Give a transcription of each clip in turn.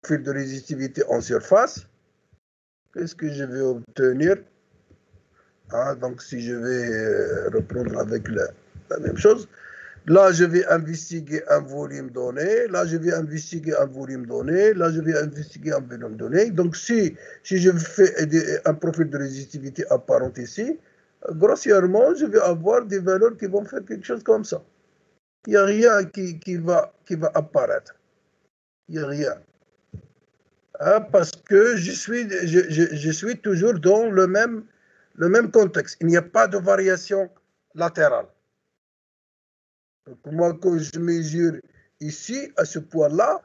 profil de résistivité en surface. Qu'est-ce que je vais obtenir? Donc, si je vais reprendre avec la même chose, là, je vais investiguer un volume donné, là, je vais investiguer un volume donné, là, je vais investiguer un volume donné. Donc, si je fais un profil de résistivité apparente ici, grossièrement, je vais avoir des valeurs qui vont faire quelque chose comme ça. Il n'y a rien qui va apparaître. Il n'y a rien. Parce que je suis toujours dans le même contexte. Il n'y a pas de variation latérale. Donc, moi, quand je mesure ici, à ce point-là,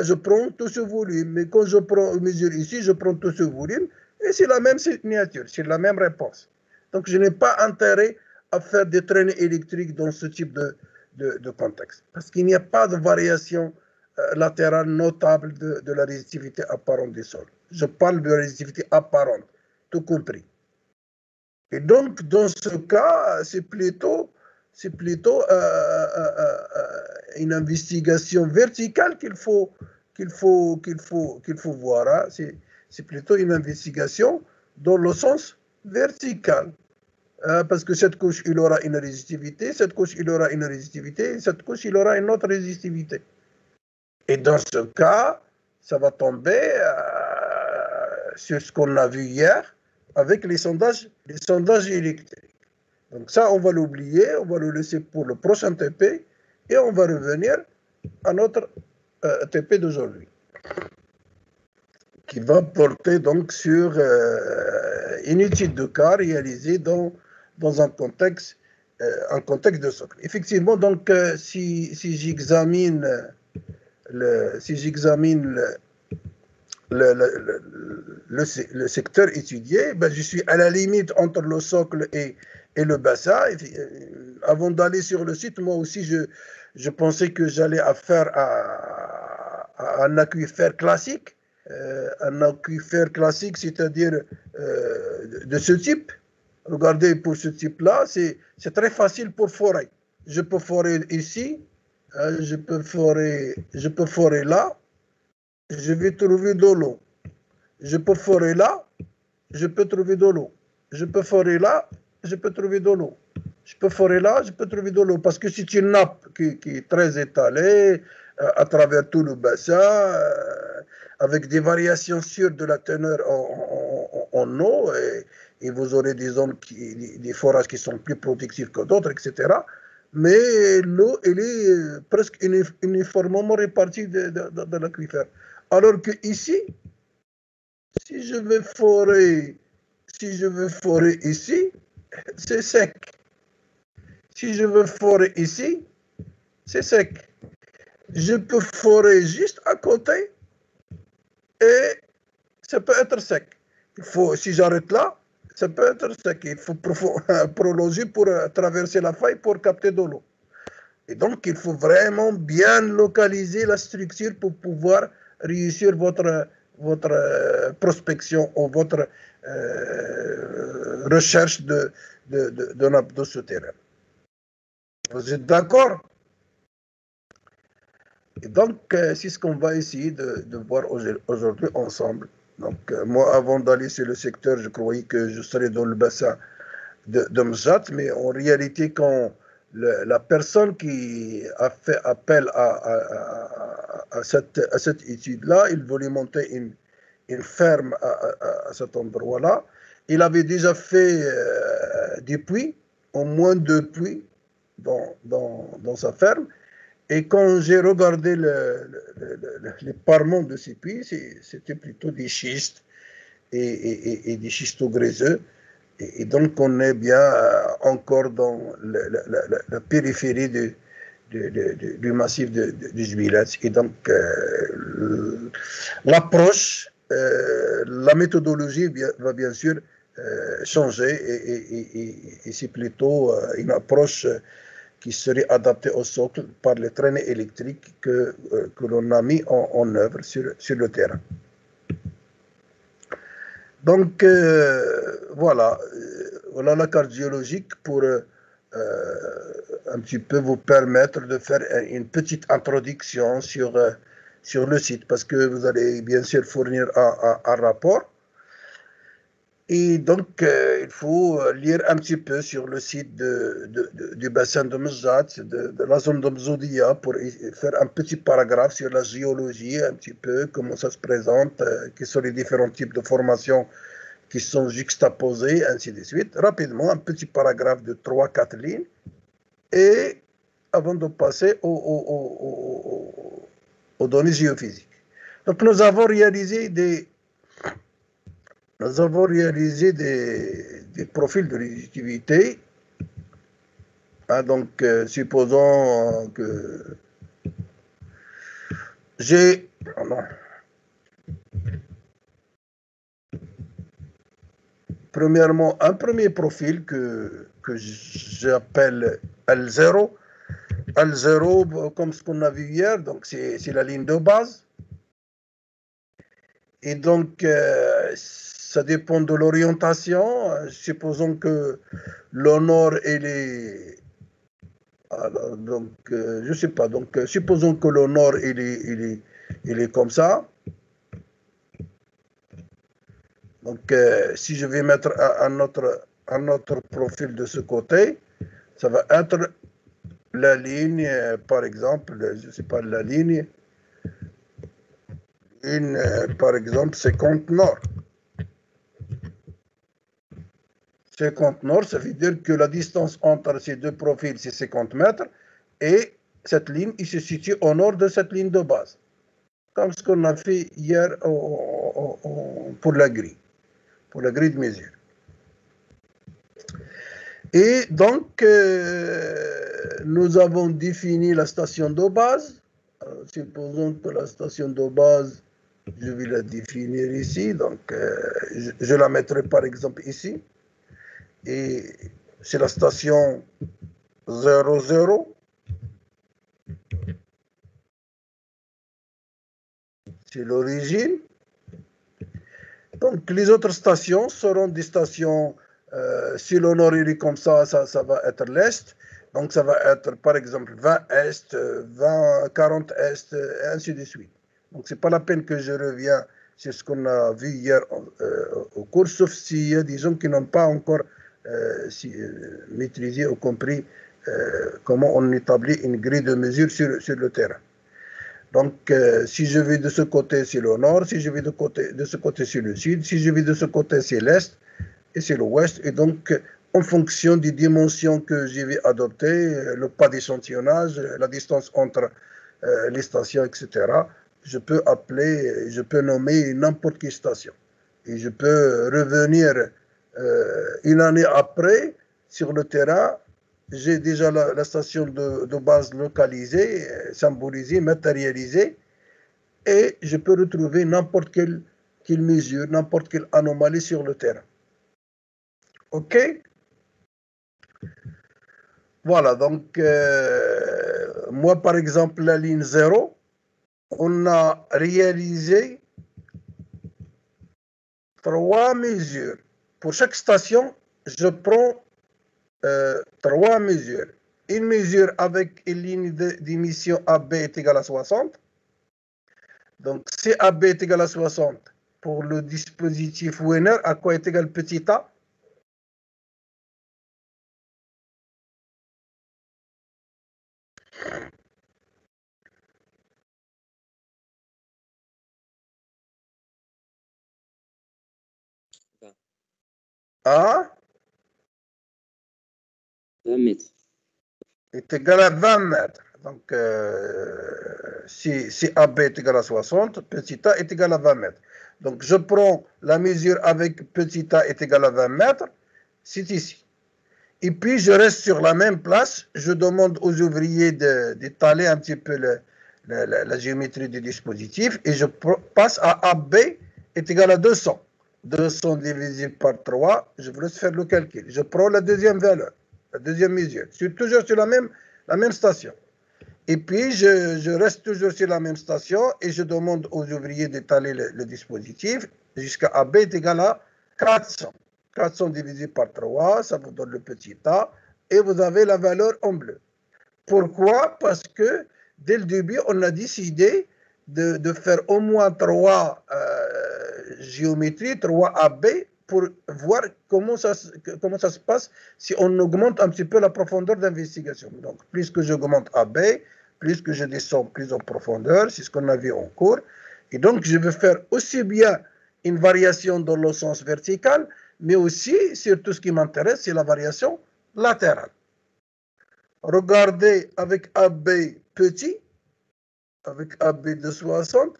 je prends tout ce volume. Mais quand je mesure ici, je prends tout ce volume. Et c'est la même signature, c'est la même réponse. Donc, je n'ai pas intérêt à faire des traînées électriques dans ce type de contexte. Parce qu'il n'y a pas de variation latérale notable de la résistivité apparente du sol. Je parle de résistivité apparente, tout compris. Et donc, dans ce cas, c'est plutôt une investigation verticale qu'il faut voir. Hein. C'est plutôt une investigation dans le sens vertical. Parce que cette couche, il aura une résistivité, cette couche, il aura une résistivité, cette couche, il aura une autre résistivité. Et dans ce cas, ça va tomber sur ce qu'on a vu hier avec les sondages électriques. Donc ça, on va l'oublier, on va le laisser pour le prochain TP et on va revenir à notre TP d'aujourd'hui, qui va porter donc sur une étude de cas réalisée dans un contexte de socle. Effectivement, donc si j'examine le secteur étudié, je suis à la limite entre le socle et le bassin. Avant d'aller sur le site, moi aussi, je pensais que j'allais affaire à un aquifère classique. Un aquifère classique, c'est-à-dire de ce type. Regardez, pour ce type-là, c'est très facile pour forer. Je peux forer ici, je peux forer là, je vais trouver de l'eau. Je peux forer là, je peux trouver de l'eau. Je peux forer là, je peux trouver de l'eau. Je peux forer là, je peux trouver de l'eau. Parce que c'est une nappe qui est très étalée à travers tout le bassin, avec des variations sûres de la teneur en eau. Et vous aurez des zones, des forages qui sont plus productifs que d'autres, etc. Mais l'eau, elle est presque uniformément répartie de l'aquifère. Alors que ici, si je veux forer ici, c'est sec. Si je veux forer ici, c'est sec. Je peux forer juste à côté et ça peut être sec. Si j'arrête là, ça peut être sec. Il faut prolonger pour traverser la faille pour capter de l'eau. Et donc, il faut vraiment bien localiser la structure pour pouvoir réussir votre prospection ou votre recherche de nappe souterraine. Vous êtes d'accord? Et donc, c'est ce qu'on va essayer de voir aujourd'hui ensemble. Donc, moi, avant d'aller sur le secteur, je croyais que je serais dans le bassin de Msat, mais en réalité, quand la personne qui a fait appel à cette étude-là, il voulait monter une ferme à cet endroit-là. Il avait déjà fait des puits, au moins 2 puits dans sa ferme. Et quand j'ai regardé les parements de ces puits, c'était plutôt des schistes et des schistogréseux. Et donc, on est bien encore dans la périphérie du massif du Jubilats. Et donc, l'approche, la méthodologie va bien sûr changer. Et c'est plutôt une approche qui serait adaptée au socle par les traînées électriques que l'on a mis en œuvre sur le terrain. Donc, voilà la carte géologique pour un petit peu vous permettre de faire une petite introduction sur sur le site, parce que vous allez bien sûr fournir un rapport. Et donc, il faut lire un petit peu sur le site du bassin de Mzat, de la zone de Mzoudia, pour faire un petit paragraphe sur la géologie, un petit peu, comment ça se présente, quels sont les différents types de formations qui sont juxtaposées, ainsi de suite. Rapidement, un petit paragraphe de 3-4 lignes. Et avant de passer aux données géophysiques. Donc, nous avons réalisé des profils de légitimité. Donc, supposons que j'ai... Premièrement, un premier profil que j'appelle L0. L0, comme ce qu'on a vu hier, donc c'est la ligne de base. Et donc, ça dépend de l'orientation. Supposons que le nord, il est... Alors, donc, je ne sais pas. Donc, supposons que le nord, il est comme ça. Donc, si je vais mettre un autre profil de ce côté, ça va être la ligne, par exemple, je ne sais pas, la ligne, par exemple, 50 nord. 50 nord, ça veut dire que la distance entre ces deux profils, c'est 50 mètres, et cette ligne, il se situe au nord de cette ligne de base, comme ce qu'on a fait hier pour la grille de mesure. Et donc, nous avons défini la station de base. Supposons que la station de base, je vais la définir ici. Donc, je la mettrai par exemple ici. Et c'est la station 00. C'est l'origine. Donc, les autres stations seront des stations, si le nord est comme ça va être l'est. Donc, ça va être, par exemple, 20 est, 20, 40 est, et ainsi de suite. Donc, ce n'est pas la peine que je reviens sur ce qu'on a vu hier au cours, sauf s'il y a des gens qui n'ont pas encore maîtrisé ou compris comment on établit une grille de mesure sur le terrain. Donc, si je vais de ce côté, c'est le nord. Si je vais de ce côté, c'est le sud. Si je vais de ce côté, c'est l'est. Et c'est l'ouest. Et donc, en fonction des dimensions que je vais adopter, le pas d'échantillonnage, la distance entre les stations, etc., je peux nommer n'importe quelle station. Et je peux revenir une année après sur le terrain. J'ai déjà la station de base localisée, symbolisée, matérialisée, et je peux retrouver n'importe quelle mesure, n'importe quelle anomalie sur le terrain. OK? Voilà, donc moi par exemple, la ligne 0, on a réalisé 3 mesures. Pour chaque station, je prends 3 mesures. Une mesure avec une ligne d'émission AB est égale à 60. Donc, si AB est égal à 60 pour le dispositif Wiener, à quoi est égal petit a? A 20 mètres. Est égal à 20 mètres. Donc, si AB est égal à 60, petit a est égal à 20 mètres. Donc, je prends la mesure avec petit a est égal à 20 mètres, c'est ici. Et puis, je reste sur la même place. Je demande aux ouvriers d'étaler un petit peu la géométrie du dispositif et je passe à AB est égal à 200. 200 divisé par 3, je vous laisse faire le calcul. Je prends la deuxième valeur, la deuxième mesure. Je suis toujours sur la même station. Et puis, je reste toujours sur la même station et je demande aux ouvriers d'étaler le dispositif jusqu'à AB est égal à 400. 400 divisé par 3, ça vous donne le petit a, et vous avez la valeur en bleu. Pourquoi? Parce que dès le début, on a décidé de faire au moins 3 géométries, 3 AB, pour voir comment ça se passe si on augmente un petit peu la profondeur d'investigation. Donc, plus que j'augmente AB, plus que je descends plus en profondeur, c'est ce qu'on a vu en cours. Et donc, je veux faire aussi bien une variation dans le sens vertical, mais aussi, surtout ce qui m'intéresse, c'est la variation latérale. Regardez avec AB petit, avec AB de 60,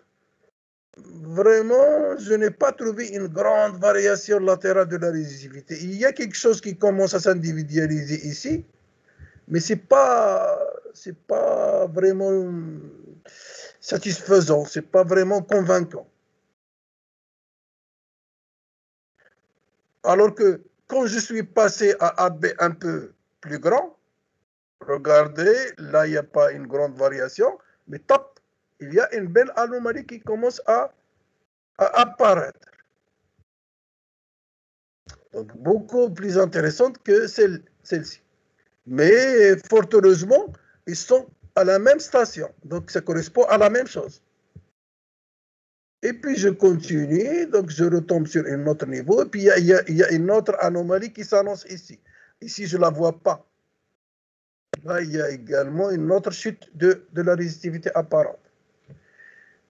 vraiment, je n'ai pas trouvé une grande variation latérale de la résistivité. Il y a quelque chose qui commence à s'individualiser ici, mais c'est pas vraiment satisfaisant, c'est pas vraiment convaincant. Alors que quand je suis passé à AB un peu plus grand, regardez, là il n'y a pas une grande variation, mais top, il y a une belle anomalie qui commence à apparaître. Donc beaucoup plus intéressante que celle-ci. Mais fort heureusement, ils sont à la même station. Donc ça correspond à la même chose. Et puis je continue, donc je retombe sur un autre niveau. Et puis il y a une autre anomalie qui s'annonce ici. Ici, je ne la vois pas. Là, il y a également une autre chute de la résistivité apparente.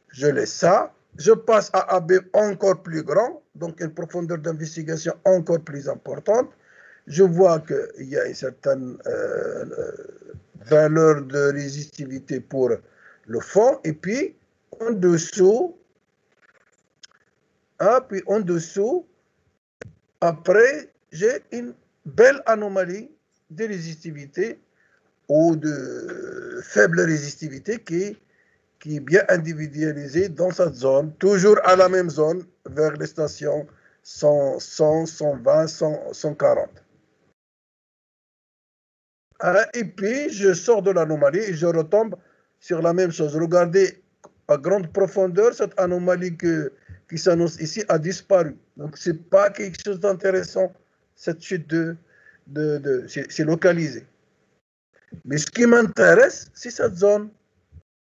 Je laisse ça. Je passe à AB encore plus grand, donc une profondeur d'investigation encore plus importante. Je vois qu'il y a une certaine valeur de résistivité pour le fond. Et puis, en dessous, après, j'ai une belle anomalie de résistivité ou de faible résistivité qui est bien individualisée dans cette zone, toujours à la même zone, vers les stations 100, 100, 120, 100, 140. Et puis, je sors de l'anomalie et je retombe sur la même chose. Regardez, à grande profondeur, cette anomalie qui s'annonce ici a disparu. Donc, ce n'est pas quelque chose d'intéressant, cette chute c'est localisé. Mais ce qui m'intéresse, c'est cette zone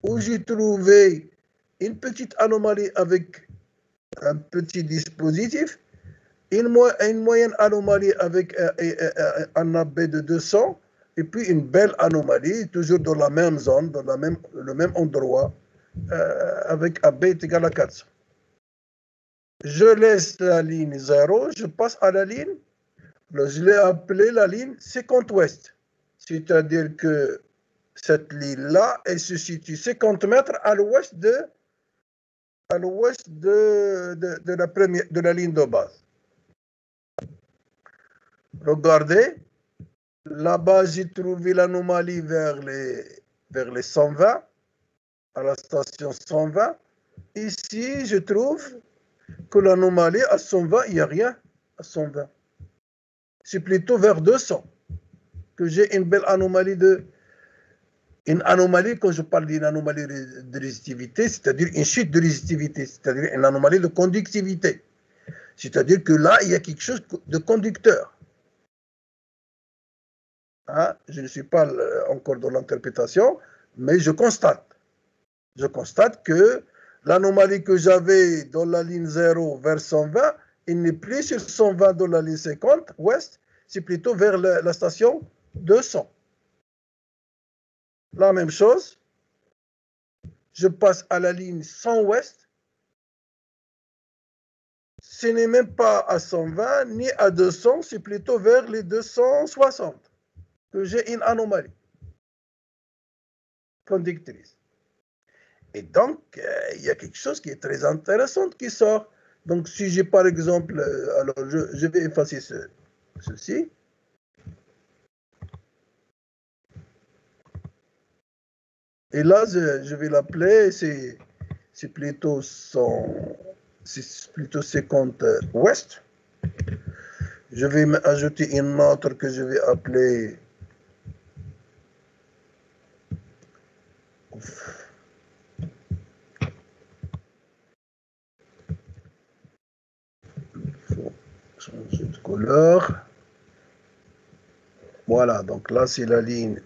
où j'ai trouvé une petite anomalie avec un petit dispositif, une moyenne anomalie avec un AB de 200, et puis une belle anomalie, toujours dans la même zone, dans le même endroit, avec AB est égal à 400. Je laisse la ligne 0, je passe à la ligne, je l'ai appelée la ligne 50 ouest. C'est-à-dire que cette ligne-là, elle se situe 50 mètres à l'ouest de la ligne de base. Regardez, là-bas, j'ai trouvé l'anomalie vers les 120, à la station 120. Ici, je trouve que l'anomalie à 120, il n'y a rien à 120. C'est plutôt vers 200 que j'ai une belle anomalie Une anomalie, quand je parle d'une anomalie de résistivité, c'est-à-dire une chute de résistivité, c'est-à-dire une anomalie de conductivité. C'est-à-dire que là, il y a quelque chose de conducteur. Hein? Je ne suis pas encore dans l'interprétation, mais je constate. Je constate que l'anomalie que j'avais dans la ligne 0 vers 120, il n'est plus sur 120 dans la ligne 50 ouest, c'est plutôt vers la station 200. La même chose, je passe à la ligne 100 ouest, ce n'est même pas à 120 ni à 200, c'est plutôt vers les 260 que j'ai une anomalie conductrice. Et donc, il y a quelque chose qui est très intéressant qui sort. Donc, si j'ai par exemple, alors je vais effacer ceci. Et là, je vais l'appeler, c'est plutôt 50 ouest. Je vais ajouter une autre que je vais appeler changer de couleur. Voilà, donc là, c'est la ligne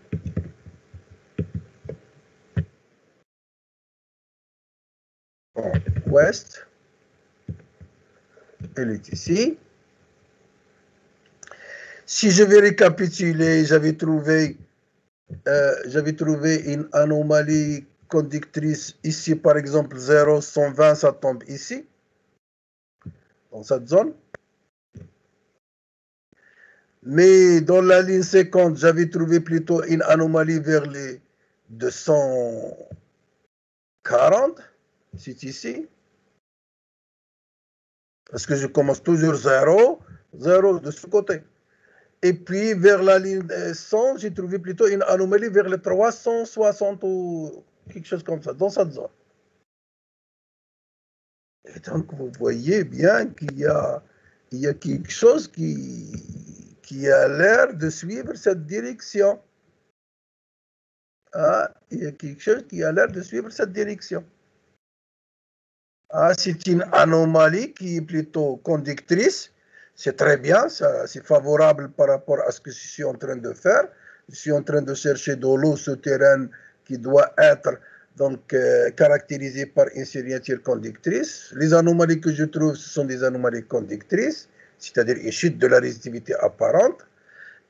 ouest. Elle est ici. Si je vais récapituler, j'avais trouvé une anomalie conductrice ici, par exemple, 0, 120, ça tombe ici, dans cette zone. Mais dans la ligne 50, j'avais trouvé plutôt une anomalie vers les 240, c'est ici. Parce que je commence toujours 0, 0 de ce côté. Et puis vers la ligne 100, j'ai trouvé plutôt une anomalie vers les 360 ou quelque chose comme ça, dans cette zone. Et donc vous voyez bien qu'il y a quelque chose qui a l'air de suivre cette direction. Ah, il y a quelque chose qui a l'air de suivre cette direction. Ah, c'est une anomalie qui est plutôt conductrice. C'est très bien, c'est favorable par rapport à ce que je suis en train de faire. Je suis en train de chercher de l'eau souterraine qui doit être donc caractérisée par une signature conductrice. Les anomalies que je trouve, ce sont des anomalies conductrices, c'est-à-dire une chute de la résistivité apparente,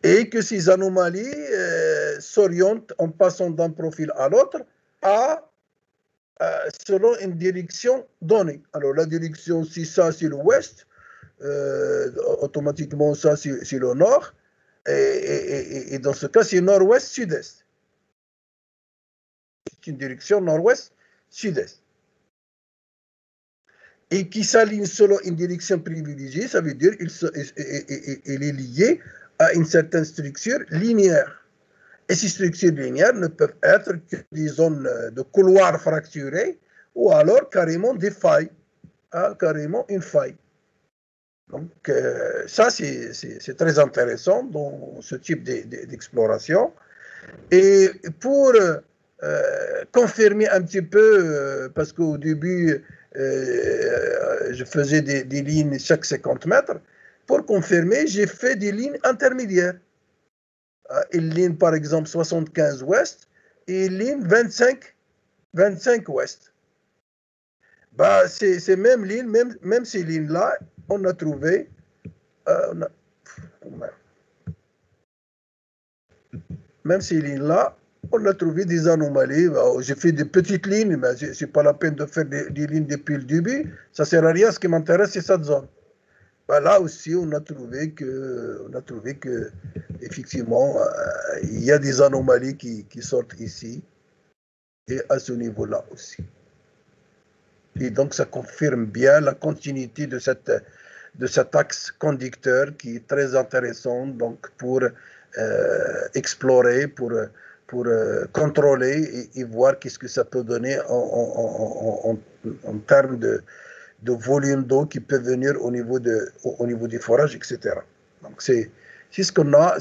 et que ces anomalies s'orientent en passant d'un profil à l'autre selon une direction donnée. Alors la direction, si ça c'est l'ouest, automatiquement ça c'est le nord, et dans ce cas c'est nord-ouest, sud-est. C'est une direction nord-ouest, sud-est. Et qui s'aligne selon une direction privilégiée, ça veut dire qu'il est lié à une certaine structure linéaire. Et ces structures linéaires ne peuvent être que des zones de couloirs fracturés ou alors carrément des failles, carrément une faille. Donc ça, c'est très intéressant dans ce type d'exploration. Et pour confirmer un petit peu, parce qu'au début, je faisais des lignes chaque 50 mètres, pour confirmer, j'ai fait des lignes intermédiaires. Une ligne, par exemple, 75 ouest et une ligne 25 ouest. Bah, ces mêmes lignes, même ces lignes-là, on a trouvé... même ces lignes-là, on a trouvé des anomalies. J'ai fait des petites lignes, mais ce n'est pas la peine de faire des lignes depuis le début. Ça ne sert à rien. Ce qui m'intéresse, c'est cette zone. Ben là aussi, on a trouvé que effectivement, il y a des anomalies qui sortent ici et à ce niveau-là aussi. Et donc, ça confirme bien la continuité de cet axe conducteur qui est très intéressant donc pour explorer, pour contrôler et voir qu'est-ce que ça peut donner en termes de volume d'eau qui peut venir au niveau des forages, etc. Donc c'est ce qu'on a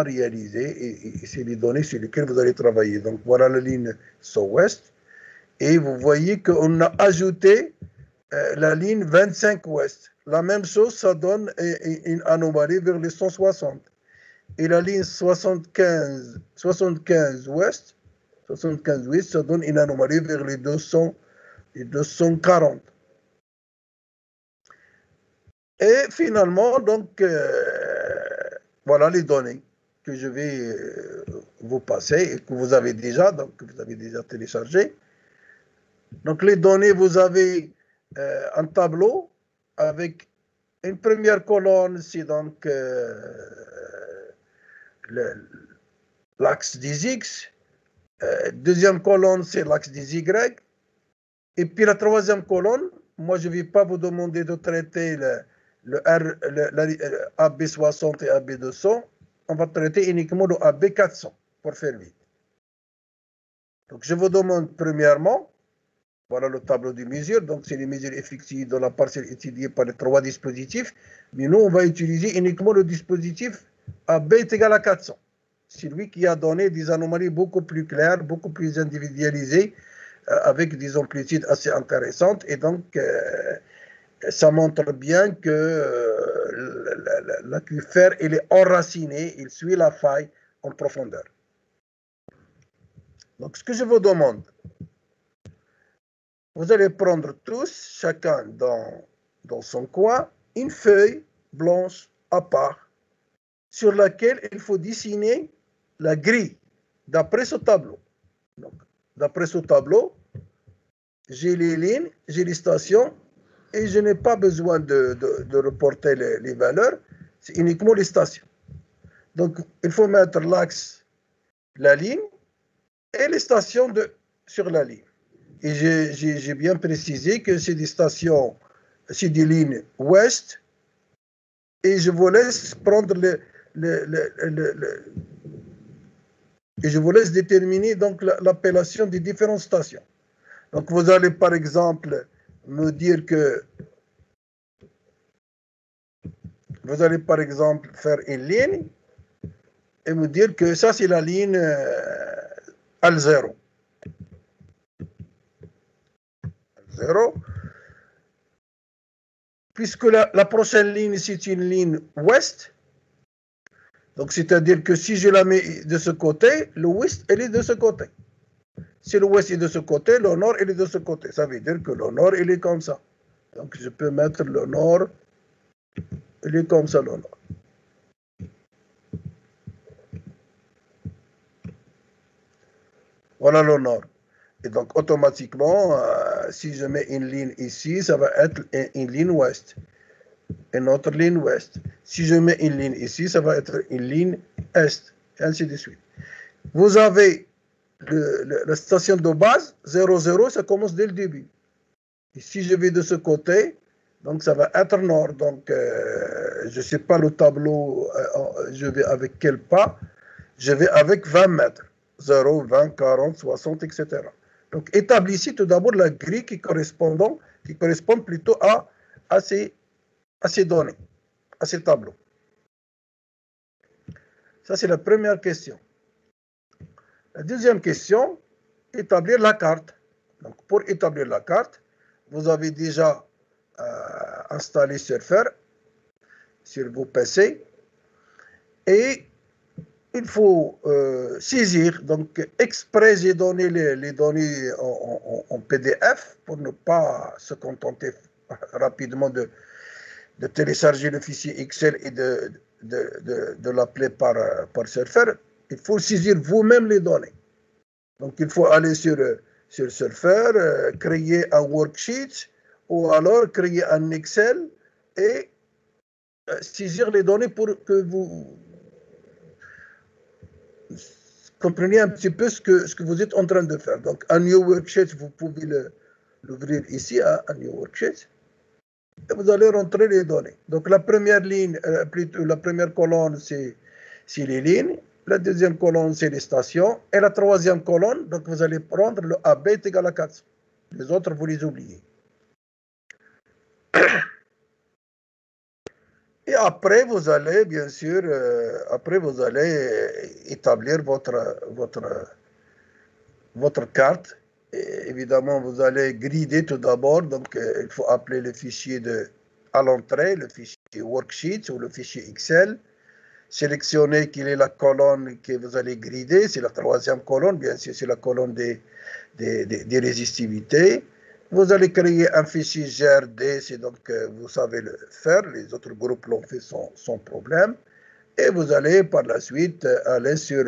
réalisé et c'est les données sur lesquelles vous allez travailler. Donc voilà la ligne sud-ouest et vous voyez qu'on a ajouté la ligne 25 ouest. La même chose, ça donne une anomalie vers les 160. Et la ligne 75 ouest, ça donne une anomalie vers les 240. Et finalement, donc, voilà les données que je vais vous passer et que vous avez déjà téléchargées. Donc, les données, vous avez un tableau avec une première colonne, c'est donc l'axe des X. Deuxième colonne, c'est l'axe des Y. Et puis la troisième colonne, moi, je ne vais pas vous demander de traiter le AB60 et AB200. On va traiter uniquement le AB400 pour faire vite. Donc, je vous demande premièrement, voilà le tableau de mesures. Donc, c'est les mesures effectuées dans la parcelle étudiée par les trois dispositifs. Mais nous, on va utiliser uniquement le dispositif AB est égal à 400. C'est lui qui a donné des anomalies beaucoup plus claires, beaucoup plus individualisées, avec des amplitudes assez intéressantes. Et donc, ça montre bien que l'aquifère, il est enraciné, il suit la faille en profondeur. Donc, ce que je vous demande, vous allez prendre tous, chacun dans son coin, une feuille blanche à part sur laquelle il faut dessiner la grille d'après ce tableau. Donc, d'après ce tableau, j'ai les lignes, j'ai les stations et je n'ai pas besoin de reporter les valeurs, c'est uniquement les stations. Donc, il faut mettre l'axe, la ligne et les stations sur la ligne. Et j'ai bien précisé que c'est des stations, c'est des lignes ouest et je vous laisse prendre et je vous laisse déterminer donc l'appellation des différentes stations. Donc vous allez par exemple me dire que vous allez par exemple faire une ligne et me dire que ça c'est la ligne L0. L0. Puisque la prochaine ligne c'est une ligne ouest, donc c'est-à-dire que si je la mets de ce côté, l'ouest elle est de ce côté. Si l'ouest est de ce côté, le nord il est de ce côté. Ça veut dire que le nord il est comme ça. Donc je peux mettre le nord, il est comme ça le nord. Voilà le nord. Et donc automatiquement, si je mets une ligne ici, ça va être une ligne ouest. Une autre ligne ouest. Si je mets une ligne ici, ça va être une ligne est. Et ainsi de suite. Vous avez la station de base, 0,0, ça commence dès le début. Et si je vais de ce côté, donc ça va être nord. Donc je ne sais pas le tableau, je vais avec quel pas. Je vais avec 20 mètres. 0, 20, 40, 60, etc. Donc établissez tout d'abord la grille qui correspond plutôt à ces données, à ces tableaux. Ça, c'est la première question. La deuxième question, établir la carte. Donc, pour établir la carte, vous avez déjà installé Surfer sur vos PC et il faut saisir. Donc, exprès, j'ai donné les données en PDF pour ne pas se contenter rapidement de télécharger le fichier Excel et de l'appeler par Surfer. Il faut saisir vous-même les données. Donc, il faut aller sur Surfer, créer un worksheet ou alors créer un Excel et saisir les données pour que vous compreniez un petit peu ce que vous êtes en train de faire. Donc, un new worksheet, vous pouvez l'ouvrir ici, un new worksheet. Et vous allez rentrer les données. Donc la première ligne, plutôt la première colonne, c'est les lignes. La deuxième colonne, c'est les stations. Et la troisième colonne, donc vous allez prendre le AB est égal à 400. Les autres, vous les oubliez. Et après, vous allez, bien sûr, vous allez établir votre carte. Et évidemment, vous allez grider tout d'abord. Donc, il faut appeler le fichier à l'entrée, le fichier worksheet ou le fichier Excel. Sélectionnez quelle est la colonne que vous allez grider. C'est la troisième colonne, bien sûr, c'est la colonne des résistivités. Vous allez créer un fichier GRD, c'est donc vous savez le faire. Les autres groupes l'ont fait sans problème. Et vous allez par la suite aller sur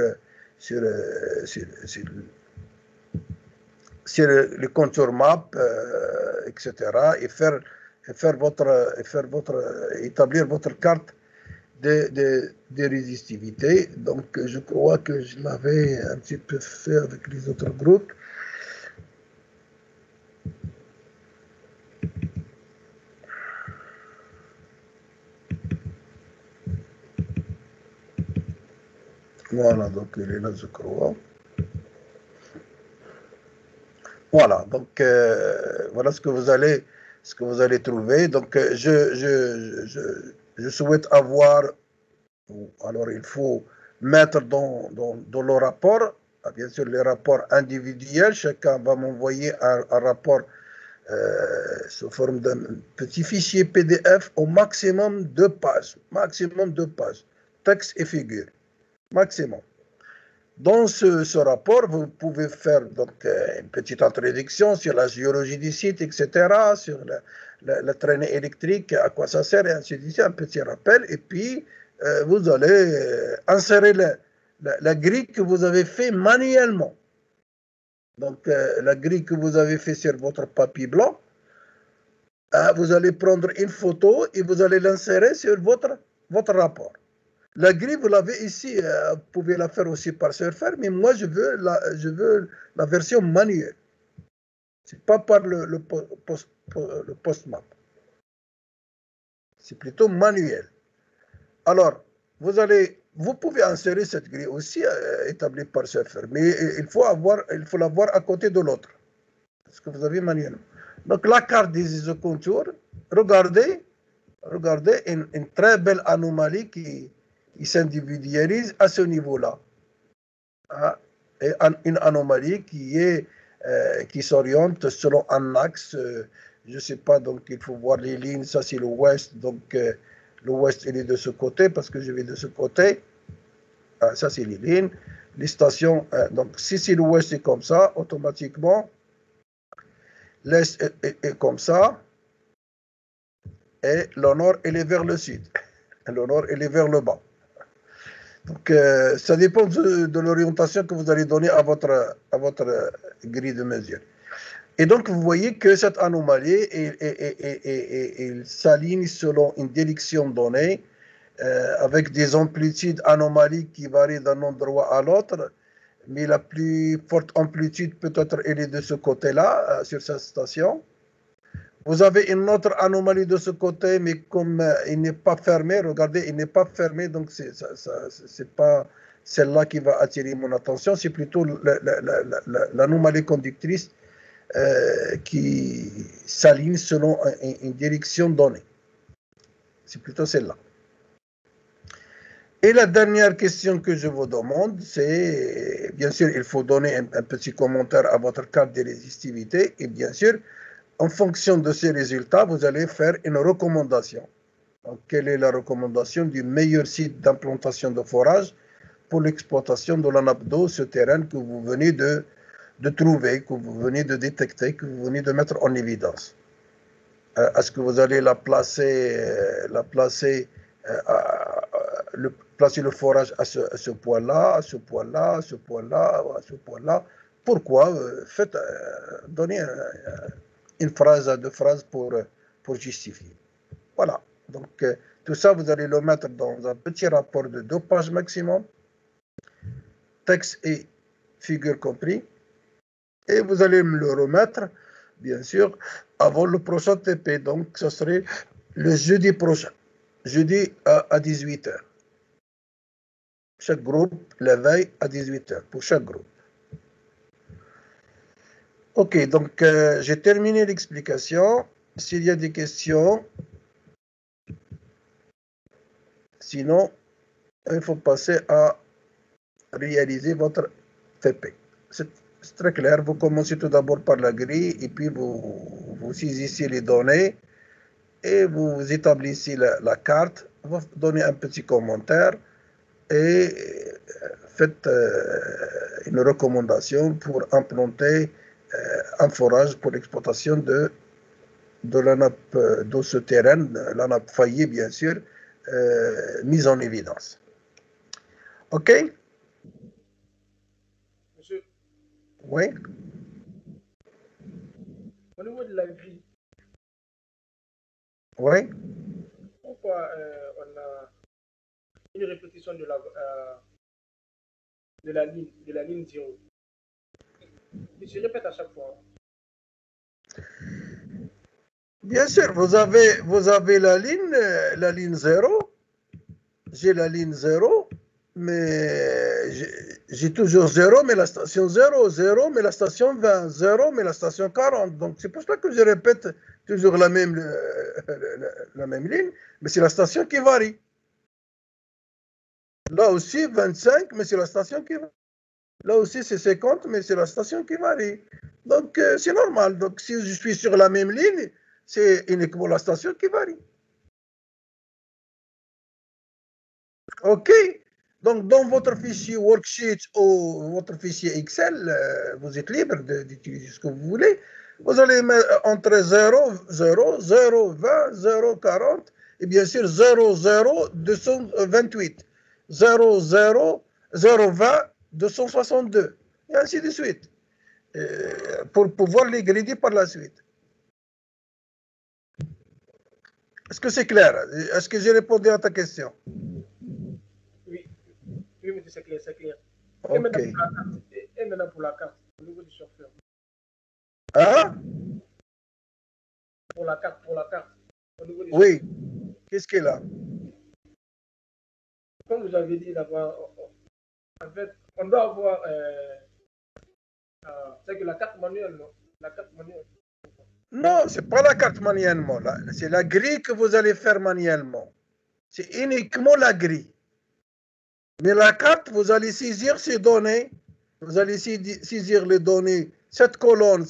le contour map, etc. et établir votre carte de résistivité. Donc, je crois que je l'avais un petit peu fait avec les autres groupes. Voilà, donc il est là, je crois. Voilà, donc voilà ce que vous allez trouver. Donc je souhaite avoir, alors il faut mettre dans le rapport, bien sûr les rapports individuels, chacun va m'envoyer un rapport sous forme d'un petit fichier PDF au maximum 2 pages, texte et figure, maximum. Dans ce rapport, vous pouvez faire donc, une petite introduction sur la géologie du site, etc., sur la traînée électrique, à quoi ça sert, et ainsi de suite, un petit rappel, et puis vous allez insérer la grille que vous avez fait manuellement. Donc, la grille que vous avez fait sur votre papier blanc, vous allez prendre une photo et vous allez l'insérer sur votre rapport. La grille, vous l'avez ici, vous pouvez la faire aussi par Surfer, mais moi, je veux la version manuelle. Ce n'est pas par le post-map. C'est plutôt manuel. Alors, vous pouvez insérer cette grille aussi établie par Surfer, mais il faut l'avoir à côté de l'autre, parce que vous avez manuellement. Donc, la carte des isocontours, regardez une très belle anomalie qui s'individualise à ce niveau-là. Hein, et une anomalie qui s'oriente selon un axe, je ne sais pas, donc il faut voir les lignes, ça c'est l'ouest, donc l'ouest il est de ce côté, parce que je vais de ce côté, ça c'est les lignes, les stations, donc si c'est l'ouest est comme ça, automatiquement, l'est est comme ça, et le nord il est vers le sud, et le nord il est vers le bas. Donc, ça dépend de l'orientation que vous allez donner à votre grille de mesure. Et donc, vous voyez que cette anomalie, elle s'aligne selon une direction donnée, avec des amplitudes anomalies qui varient d'un endroit à l'autre, mais la plus forte amplitude, peut-être, elle est de ce côté-là, sur cette station. Vous avez une autre anomalie de ce côté, mais comme il n'est pas fermé, regardez, il n'est pas fermé, donc c'est pas celle-là qui va attirer mon attention, c'est plutôt l'anomalie conductrice qui s'aligne selon une direction donnée. C'est plutôt celle-là. Et la dernière question que je vous demande, c'est, bien sûr, il faut donner un petit commentaire à votre carte de résistivité, et bien sûr, en fonction de ces résultats, vous allez faire une recommandation. Donc, quelle est la recommandation du meilleur site d'implantation de forage pour l'exploitation de la nappe d'eau souterraine que vous venez de trouver, que vous venez de détecter, que vous venez de mettre en évidence? Est-ce que vous allez placer le forage à ce point-là, à ce point-là, à ce point-là, à ce point-là? Pourquoi? Donnez une phrase, deux phrases pour justifier. Voilà. Donc, tout ça, vous allez le mettre dans un petit rapport de 2 pages maximum, texte et figure compris, et vous allez me le remettre, bien sûr, avant le prochain TP. Donc, ce serait le jeudi prochain, jeudi à 18h. Chaque groupe, la veille à 18h, pour chaque groupe. Ok, donc j'ai terminé l'explication. S'il y a des questions, sinon, il faut passer à réaliser votre TP. C'est très clair. Vous commencez tout d'abord par la grille et puis vous saisissez les données et vous établissez la carte. Vous donnez un petit commentaire et faites une recommandation pour implanter un forage pour l'exploitation de la nappe d'eau souterraine, la nappe faillée bien sûr, mise en évidence. OK? Monsieur, Oui? au niveau de la grille, Oui? pourquoi on a une répétition de la ligne 0 qui se répète à chaque fois? Bien sûr, vous avez la ligne 0. J'ai la ligne 0, mais j'ai toujours 0, mais la station 0, 0, mais la station 20, 0, mais la station 40. Donc, c'est pour ça que je répète toujours la même ligne, mais c'est la station qui varie. Là aussi, 25, mais c'est la station qui varie. Là aussi, c'est 50, mais c'est la station qui varie. Donc, c'est normal. Donc, si je suis sur la même ligne, c'est uniquement la station qui varie. OK? Donc, dans votre fichier worksheet ou votre fichier Excel, vous êtes libre d'utiliser ce que vous voulez. Vous allez mettre entre 0, 0, 0, 20, 0, 40 et bien sûr 0, 0, 228, 0, 0, 0, 20, 262 et ainsi de suite pour pouvoir les grider par la suite. Est-ce que c'est clair? Est-ce que j'ai répondu à ta question? Oui, oui, mais c'est clair, c'est clair. Ok. Et maintenant pour la carte, au niveau du surfeur. Hein? Pour la carte, au niveau du Oui. surfeur. Qu'est-ce qu'il a? Comme vous avez dit là-bas, en fait, on doit avoir. C'est que la carte manuelle, non? La carte manuelle. Non, ce n'est pas la carte manuellement. C'est la grille que vous allez faire manuellement. C'est uniquement la grille. Mais la carte, vous allez saisir ces données. Vous allez saisir les données, cette colonne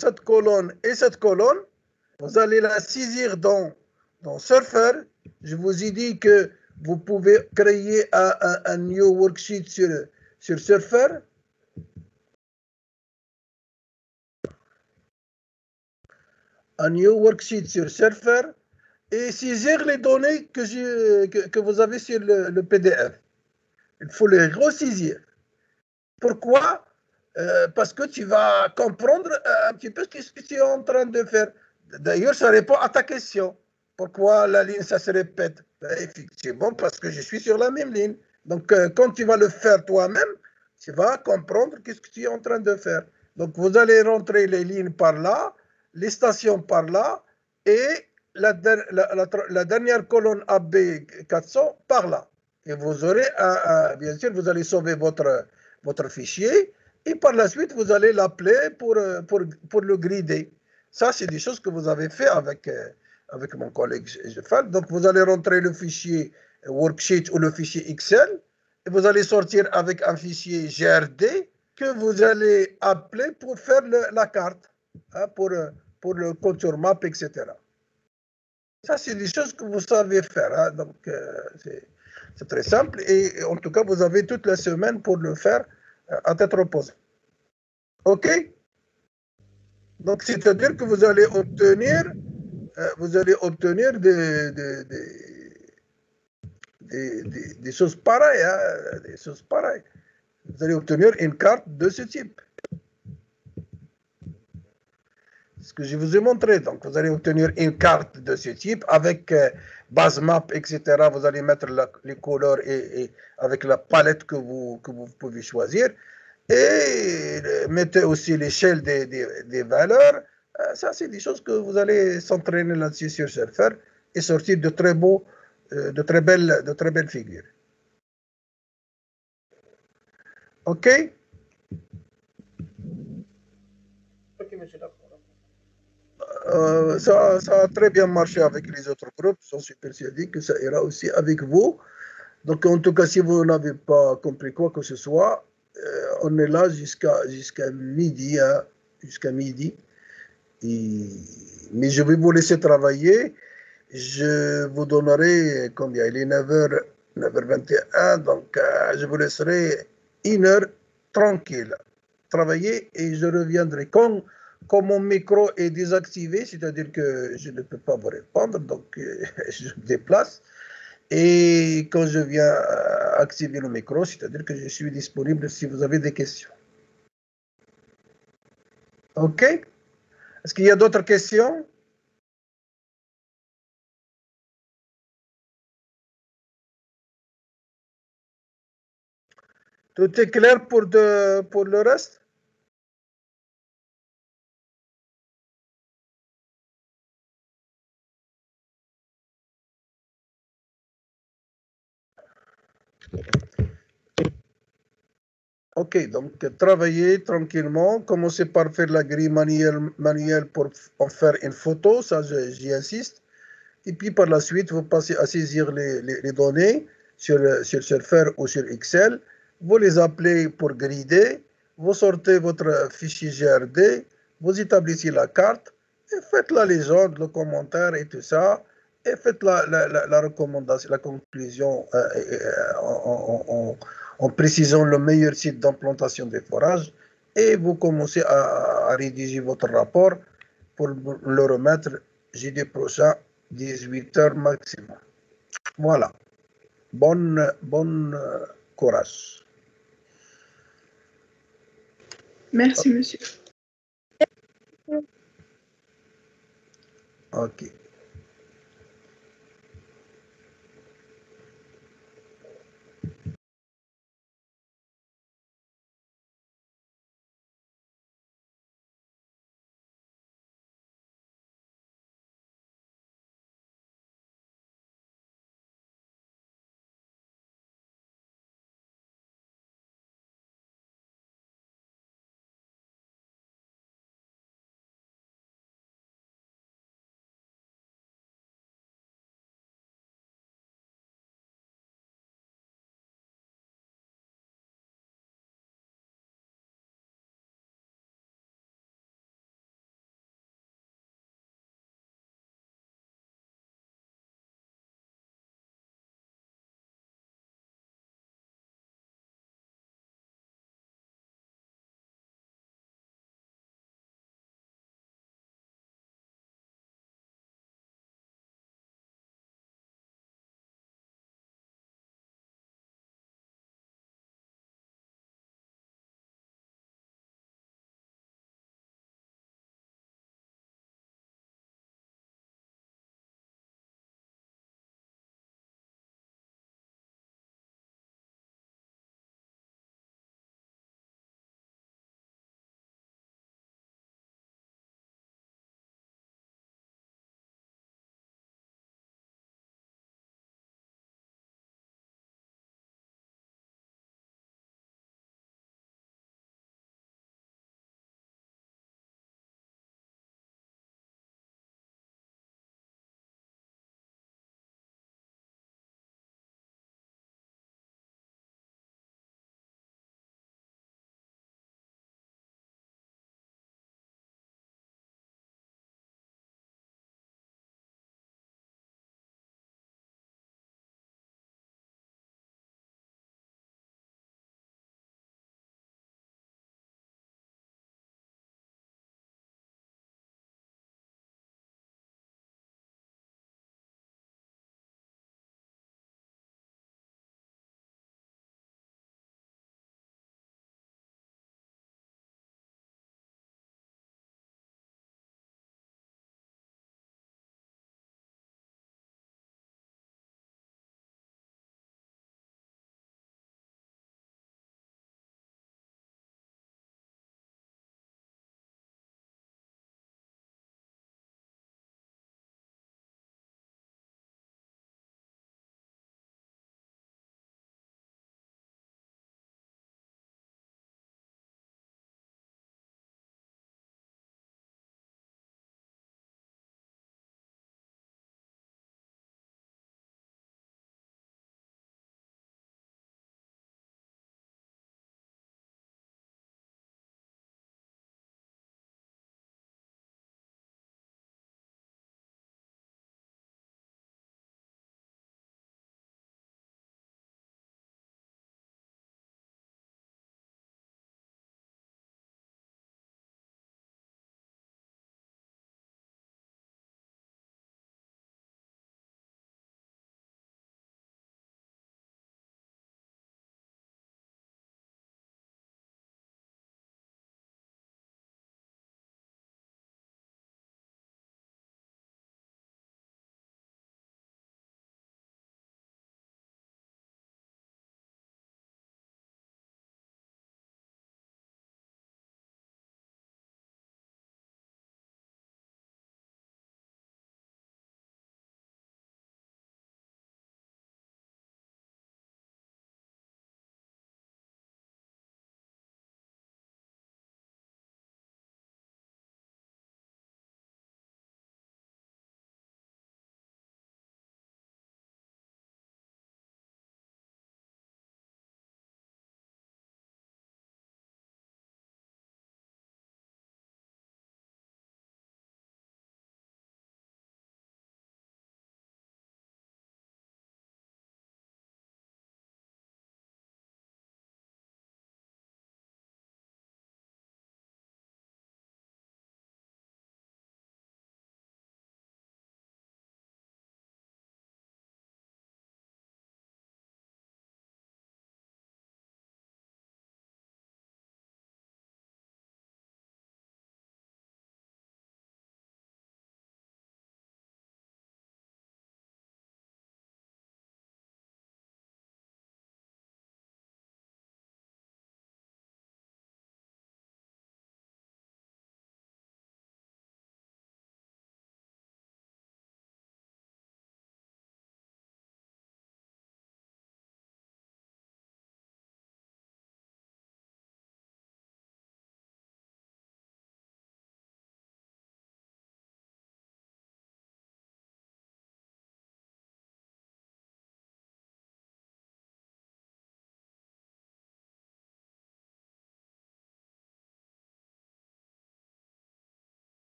et cette colonne. Vous allez la saisir dans Surfer. Je vous ai dit que vous pouvez créer un new worksheet sur Surfer. Un new worksheet sur Surfer et saisir les données que vous avez sur le PDF. Il faut les ressaisir. Pourquoi? Parce que tu vas comprendre un petit peu ce que tu es en train de faire. D'ailleurs, ça répond à ta question. Pourquoi la ligne, ça se répète? Effectivement, parce que je suis sur la même ligne. Donc, quand tu vas le faire toi-même, tu vas comprendre ce que tu es en train de faire. Donc, vous allez rentrer les lignes par là, les stations par là, et la dernière colonne AB 400 par là. Et vous aurez, bien sûr, vous allez sauver votre fichier et par la suite, vous allez l'appeler pour le grider. Ça, c'est des choses que vous avez fait avec mon collègue Jeffal. Donc, vous allez rentrer le fichier worksheet ou le fichier Excel et vous allez sortir avec un fichier GRD que vous allez appeler pour faire la carte, hein, pour le contour map, etc. Ça, c'est des choses que vous savez faire. Hein, donc, c'est très simple. Et en tout cas, vous avez toute la semaine pour le faire à tête reposée. OK? Donc, c'est-à-dire que vous allez obtenir des choses pareilles. Hein, des choses pareilles. Vous allez obtenir une carte de ce type. Ce que je vous ai montré. Donc, vous allez obtenir une carte de ce type avec base map, etc. Vous allez mettre les couleurs et avec la palette que vous pouvez choisir. Et mettez aussi l'échelle des valeurs. Ça, c'est des choses que vous allez s'entraîner là-dessus sur Surfer et sortir de très beaux, de très belles figures. OK? Ok, monsieur, d'accord. Ça a très bien marché avec les autres groupes. J'en suis persuadé que ça ira aussi avec vous. Donc, en tout cas, si vous n'avez pas compris quoi que ce soit, on est là jusqu'à midi. Hein, jusqu'à midi. Mais je vais vous laisser travailler. Je vous donnerai combien? Il est 9h, 9h21. Donc, je vous laisserai 1 heure tranquille travailler et je reviendrai quand mon micro est désactivé, c'est-à-dire que je ne peux pas vous répondre, donc je me déplace. Et quand je viens activer le micro, c'est-à-dire que je suis disponible si vous avez des questions. OK? Est-ce qu'il y a d'autres questions? Tout est clair pour le reste? OK, donc travaillez tranquillement, commencez par faire la grille manuelle pour en faire une photo, ça j'y insiste. Et puis par la suite, vous passez à saisir les données sur Surfer ou sur Excel, vous les appelez pour grider, vous sortez votre fichier GRD, vous établissez la carte, et faites la légende, le commentaire et tout ça, et faites la recommandation, la conclusion en précisant le meilleur site d'implantation des forages et vous commencez à rédiger votre rapport pour le remettre jeudi prochain, 18h maximum. Voilà. Bon courage. Merci, monsieur. Ok.